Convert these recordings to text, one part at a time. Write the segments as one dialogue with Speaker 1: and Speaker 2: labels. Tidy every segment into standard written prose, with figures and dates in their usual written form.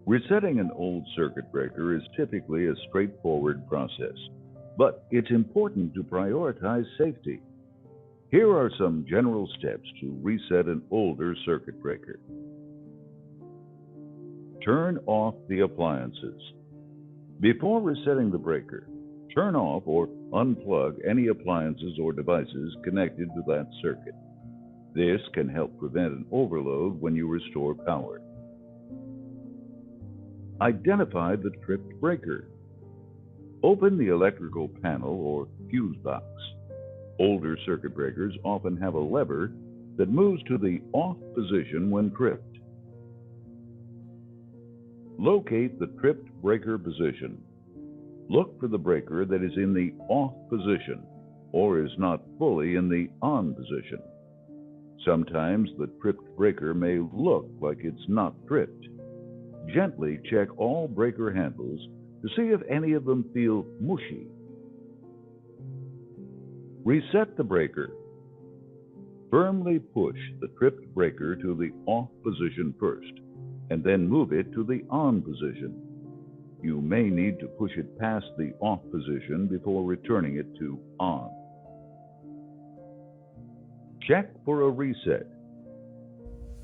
Speaker 1: Resetting an old circuit breaker is typically a straightforward process, but it's important to prioritize safety. Here are some general steps to reset an older circuit breaker. Turn off the appliances. Before resetting the breaker, turn off or unplug any appliances or devices connected to that circuit. This can help prevent an overload when you restore power. Identify the tripped breaker. Open the electrical panel or fuse box. Older circuit breakers often have a lever that moves to the off position when tripped. Locate the tripped breaker position. Look for the breaker that is in the off position or is not fully in the on position. Sometimes the tripped breaker may look like it's not tripped. Gently check all breaker handles to see if any of them feel mushy. Reset the breaker. Firmly push the tripped breaker to the off position first, and then move it to the on position. You may need to push it past the off position before returning it to on. Check for a reset.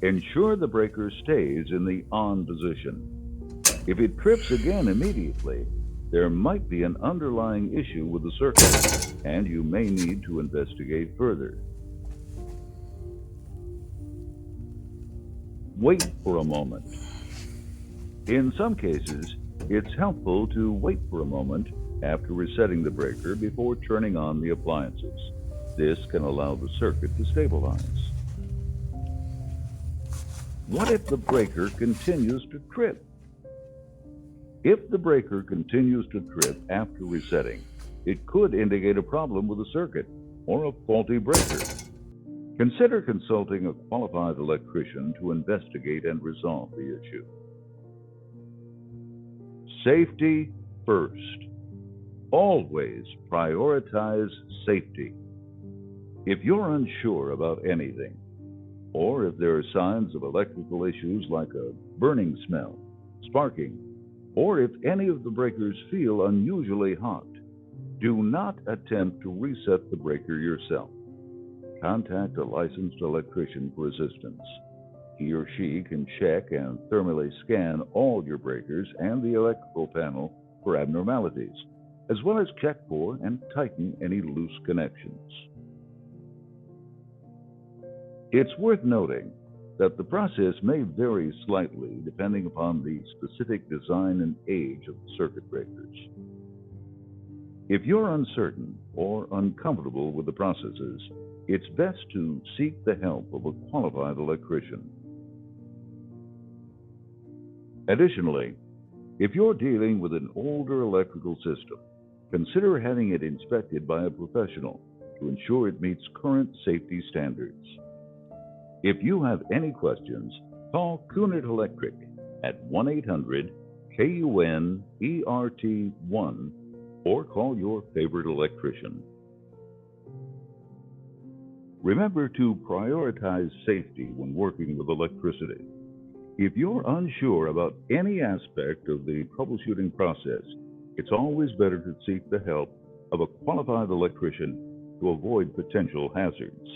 Speaker 1: Ensure the breaker stays in the on position. If it trips again immediately, there might be an underlying issue with the circuit, and you may need to investigate further. Wait for a moment. In some cases, it's helpful to wait for a moment after resetting the breaker before turning on the appliances. This can allow the circuit to stabilize. What if the breaker continues to trip? If the breaker continues to trip after resetting, it could indicate a problem with the circuit or a faulty breaker. Consider consulting a qualified electrician to investigate and resolve the issue. Safety first. Always prioritize safety. If you're unsure about anything, or if there are signs of electrical issues like a burning smell, sparking, or if any of the breakers feel unusually hot, do not attempt to reset the breaker yourself. Contact a licensed electrician for assistance. He or she can check and thermally scan all your breakers and the electrical panel for abnormalities, as well as check for and tighten any loose connections. It's worth noting that the process may vary slightly depending upon the specific design and age of the circuit breakers. If you're uncertain or uncomfortable with the processes, it's best to seek the help of a qualified electrician. Additionally, if you're dealing with an older electrical system, consider having it inspected by a professional to ensure it meets current safety standards. If you have any questions, call Kunert Electric at 1-800-KUNERT1 or call your favorite electrician. Remember to prioritize safety when working with electricity. If you're unsure about any aspect of the troubleshooting process, it's always better to seek the help of a qualified electrician to avoid potential hazards.